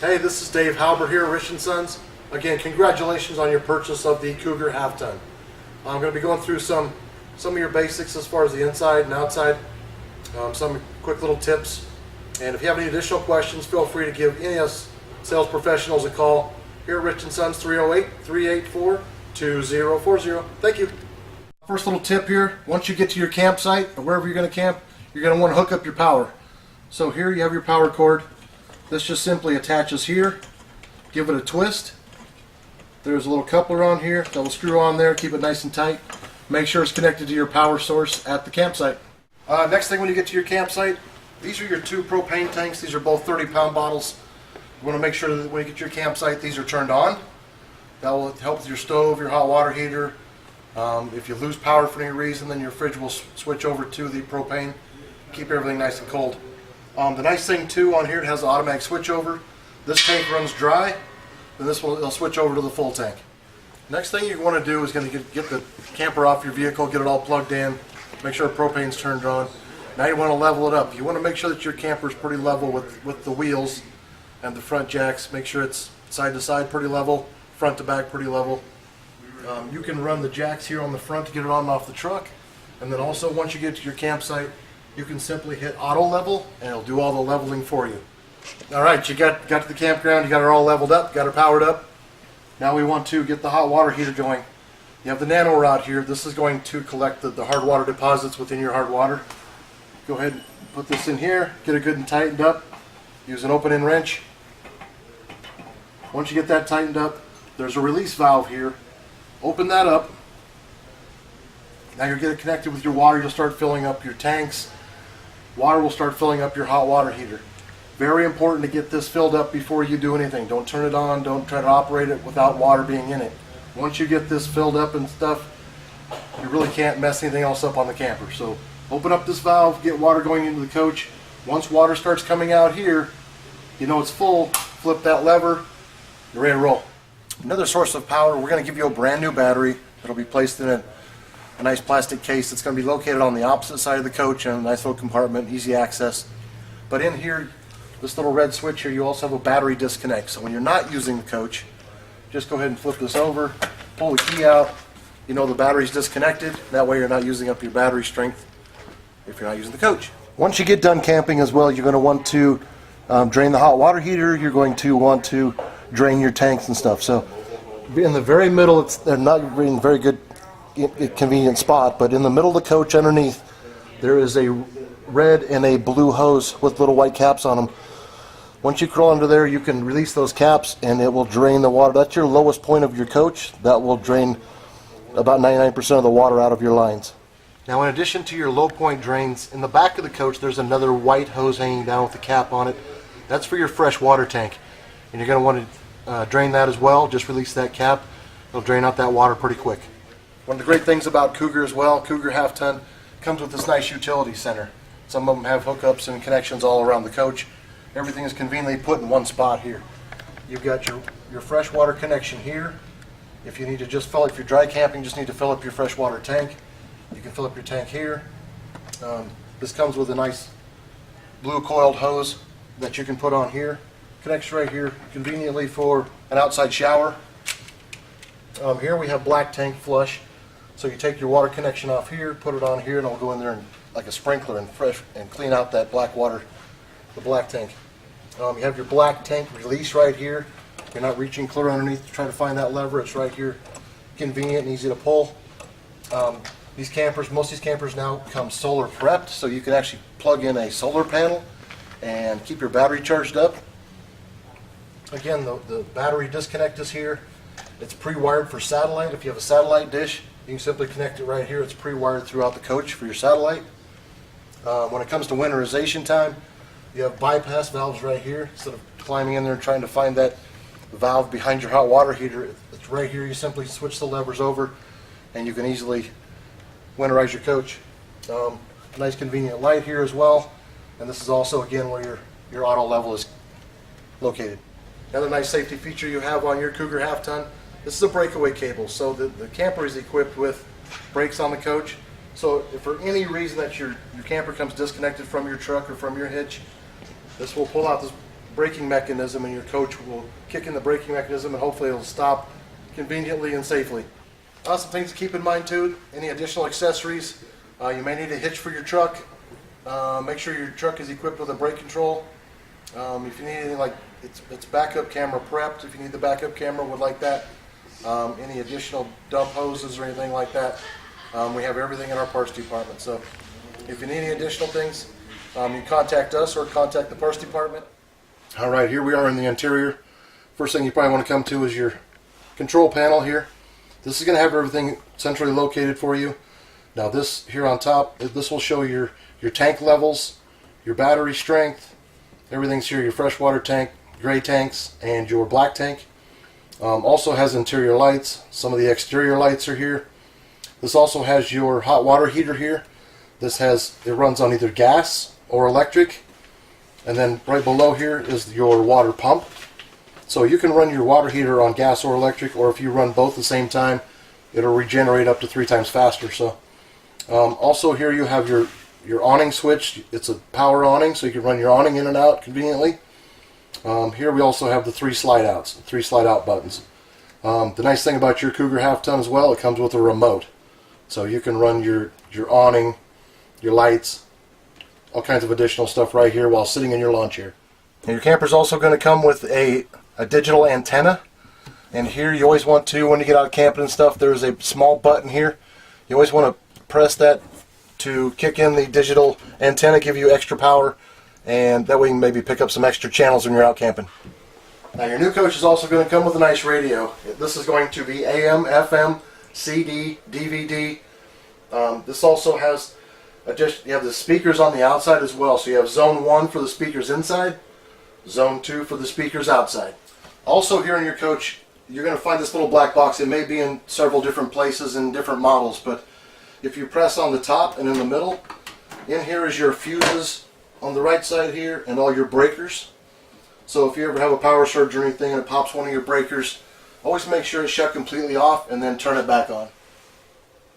Hey, this is Dave Halbert here, Rich & Sons. Again, congratulations on your purchase of the Cougar Half Ton. I'm going to be going through some of your basics as far as the inside and outside, some quick little tips. And if you have any additional questions, feel free to give any of us sales professionals a call here at Rich & Sons, 308-384-2040. Thank you. First little tip here, once you get to your campsite or wherever you're going to camp, you're going to want to hook up your power. So here you have your power cord. This just simply attaches here. Give it a twist. There's a little coupler on here that will screw on there, keep it nice and tight. Make sure it's connected to your power source at the campsite. Next thing when you get to your campsite, these are your two propane tanks. These are both 30-pound bottles. You want to make sure that when you get to your campsite, these are turned on. That will help with your stove, your hot water heater. If you lose power for any reason, then your fridge will switch over to the propane. Keep everything nice and cold. The nice thing too on here, it has an automatic switch over. This tank runs dry, then it'll switch over to the full tank. Next thing you want to do is going to get the camper off your vehicle, get it all plugged in, make sure propane's turned on. Now you want to level it up. You want to make sure that your camper is pretty level with the wheels and the front jacks. Make sure it's side to side pretty level, front to back pretty level. You can run the jacks here on the front to get it on and off the truck. And then also once you get to your campsite, you can simply hit auto level and it'll do all the leveling for you. Alright, you got to the campground, you got it all leveled up, got it powered up. Now we want to get the hot water heater going. You have the nano rod here. This is going to collect the hard water deposits within your hard water. Go ahead and put this in here, get it good and tightened up. Use an open-end wrench. Once you get that tightened up, there's a release valve here. Open that up. Now you'll get it connected with your water. You'll start filling up your tanks. Water will start filling up your hot water heater. Very important to get this filled up before you do anything. Don't turn it on. Don't try to operate it without water being in it. Once you get this filled up and stuff, you really can't mess anything else up on the camper. So open up this valve, get water going into the coach. Once water starts coming out here, you know it's full. Flip that lever. You're ready to roll. Another source of power, we're going to give you a brand new battery that'll be placed in a nice plastic case. It's going to be located on the opposite side of the coach in a nice little compartment, easy access. But in here, this little red switch here, you also have a battery disconnect. So when you're not using the coach, just go ahead and flip this over, pull the key out. You know the battery's disconnected. That way you're not using up your battery strength if you're not using the coach. Once you get done camping as well, you're going to want to drain the hot water heater. You're going to want to drain your tanks and stuff. So in the very middle, they're not in very good convenient spot, but in the middle of the coach underneath there is a red and a blue hose with little white caps on them. Once you crawl under there, you can release those caps and it will drain the water. That's your lowest point of your coach. That will drain about 99% of the water out of your lines. Now in addition to your low point drains, in the back of the coach there's another white hose hanging down with the cap on it. That's for your fresh water tank, and you're going to want to drain that as well. Just release that cap. It'll drain out that water pretty quick. One of the great things about Cougar as well, Cougar Half Ton, comes with this nice utility center. Some of them have hookups and connections all around the coach. Everything is conveniently put in one spot here. You've got your freshwater connection here. If you need to just fill, if you're dry camping, just need to fill up your freshwater tank. You can fill up your tank here. This comes with a nice blue coiled hose that you can put on here. Connects right here conveniently for an outside shower. Here we have black tank flush. So you take your water connection off here, put it on here, and it'll go in there and, like a sprinkler and clean out that black water, the black tank. You have your black tank release right here. You're not reaching clear underneath to try to find that lever. It's right here, convenient and easy to pull. These campers, most of these campers now come solar prepped, so you can actually plug in a solar panel and keep your battery charged up. Again, the battery disconnect is here. It's pre-wired for satellite. If you have a satellite dish, you can simply connect it right here. It's pre-wired throughout the coach for your satellite. When it comes to winterization time, you have bypass valves right here. Instead of climbing in there and trying to find that valve behind your hot water heater, it's right here. You simply switch the levers over and you can easily winterize your coach. Nice convenient light here as well. And this is also, again, where your auto level is located. Another nice safety feature you have on your Cougar Half Ton, this is a breakaway cable. So the camper is equipped with brakes on the coach. So if for any reason that your camper comes disconnected from your truck or from your hitch, this will pull out this braking mechanism, and your coach will kick in the braking mechanism and hopefully it'll stop conveniently and safely. Some things to keep in mind too, any additional accessories. You may need a hitch for your truck. Make sure your truck is equipped with a brake control. If you need anything like it's backup camera prepped, if you need the backup camera, would like that. Any additional dump hoses or anything like that. We have everything in our parts department. So if you need any additional things, you contact us or contact the parts department. All right, here we are in the interior. First thing you probably want to come to is your control panel here. This is going to have everything centrally located for you. Now this here on top, this will show your tank levels, your battery strength. Everything's here, your freshwater tank, gray tanks, and your black tank. Also has interior lights. Some of the exterior lights are here. This also has your hot water heater here. It runs on either gas or electric. And then right below here is your water pump. So you can run your water heater on gas or electric, or if you run both at the same time, it'll regenerate up to 3 times faster. So also here you have your awning switch. It's a power awning, so you can run your awning in and out conveniently. Here we also have the 3 slide out buttons. The nice thing about your Cougar Half Ton as well, it comes with a remote. So you can run your awning, your lights, all kinds of additional stuff right here while sitting in your lawn chair. And your camper's also going to come with a digital antenna. And here you always want to, when you get out camping and stuff, there's a small button here. You always want to press that to kick in the digital antenna, give you extra power, and that way you can maybe pick up some extra channels when you're out camping. Now your new coach is also going to come with a nice radio. This is going to be AM, FM, CD, DVD. This also has you have the speakers on the outside as well. So you have zone 1 for the speakers inside, zone 2 for the speakers outside. Also here in your coach, you're going to find this little black box. It may be in several different places in different models, but if you press on the top and in the middle, in here is your fuses on the right side here and all your breakers. So if you ever have a power surge or anything and it pops one of your breakers, always make sure it's shut completely off and then turn it back on.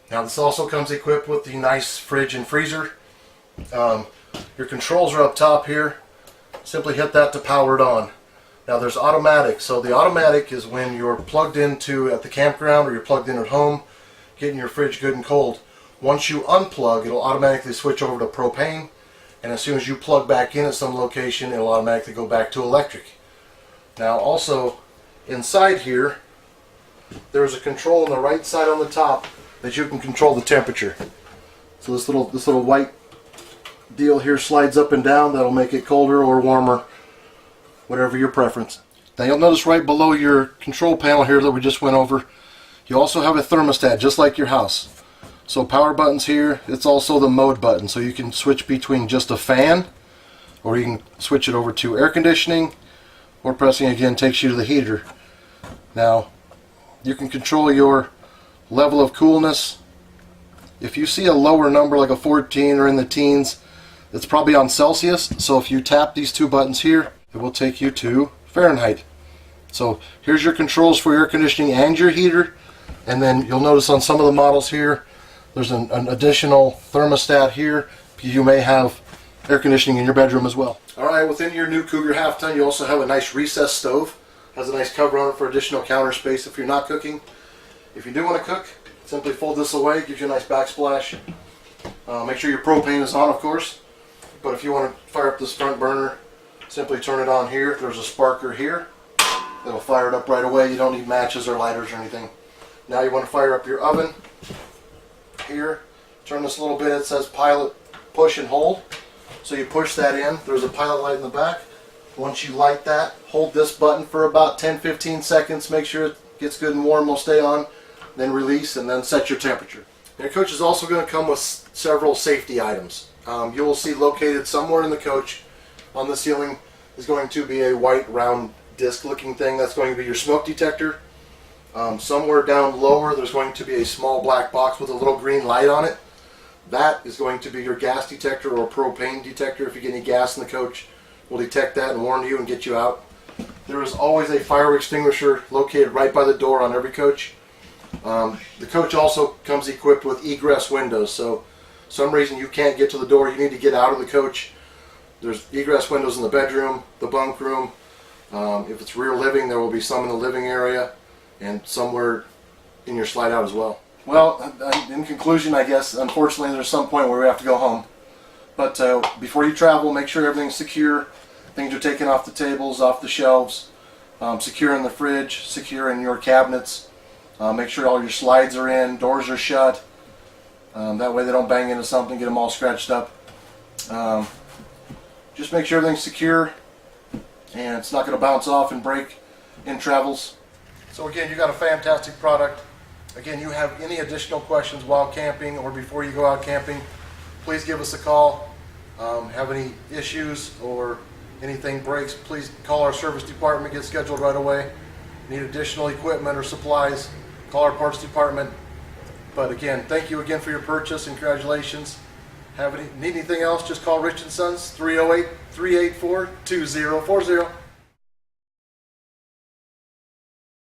Now this also comes equipped with the nice fridge and freezer. Your controls are up top here. Simply hit that to power it on. Now there's automatic. So the automatic is when you're plugged into at the campground or you're plugged in at home, getting your fridge good and cold. Once you unplug, it'll automatically switch over to propane, and as soon as you plug back in at some location, it'll automatically go back to electric. Now also inside here, there's a control on the right side on the top that you can control the temperature. So this little white deal here slides up and down. That'll make it colder or warmer, whatever your preference. Now you'll notice right below your control panel here that we just went over, you also have a thermostat just like your house. So power buttons here, it's also the mode button, so you can switch between just a fan, or you can switch it over to air conditioning, or pressing again takes you to the heater. Now you can control your level of coolness. If you see a lower number like a 14 or in the teens, it's probably on Celsius. So if you tap these 2 buttons here, it will take you to Fahrenheit. So here's your controls for your air conditioning and your heater. And then you'll notice on some of the models here, there's an additional thermostat here. You may have air conditioning in your bedroom as well. Alright, within your new Cougar Half Ton, you also have a nice recessed stove. Has a nice cover on it for additional counter space if you're not cooking. If you do want to cook, simply fold this away, gives you a nice backsplash. Make sure your propane is on, of course. But if you want to fire up this front burner, simply turn it on here. There's a sparker here. It'll fire it up right away. You don't need matches or lighters or anything. Now you want to fire up your oven. Here, turn this a little bit. It says pilot push and hold. So you push that in. There's a pilot light in the back. Once you light that, hold this button for about 10-15 seconds. Make sure it gets good and warm. Will stay on. Then release and then set your temperature. Your coach is also going to come with several safety items. You will see located somewhere in the coach on the ceiling is going to be a white round disc looking thing. That's going to be your smoke detector. Somewhere down lower there's going to be a small black box with a little green light on it. That is going to be your gas detector or propane detector. If you get any gas in the coach, we'll detect that and warn you and get you out. There is always a fire extinguisher located right by the door on every coach. The coach also comes equipped with egress windows, so some reason you can't get to the door, you need to get out of the coach. There's egress windows in the bedroom, the bunk room. If it's rear living, there will be some in the living area and somewhere in your slide out as well. Well, in conclusion, I guess, unfortunately, there's some point where we have to go home. But before you travel, make sure everything's secure. Things are taken off the tables, off the shelves, secure in the fridge, secure in your cabinets. Make sure all your slides are in, doors are shut. That way they don't bang into something, get them all scratched up. Just make sure everything's secure and it's not going to bounce off and break in travels. So again, you got a fantastic product. Again, you have any additional questions while camping or before you go out camping, please give us a call. Have any issues or anything breaks, please call our service department, get scheduled right away. Need additional equipment or supplies, call our parts department. But again, thank you again for your purchase and congratulations. Need anything else, just call Rich & Sons, 308-384-2040.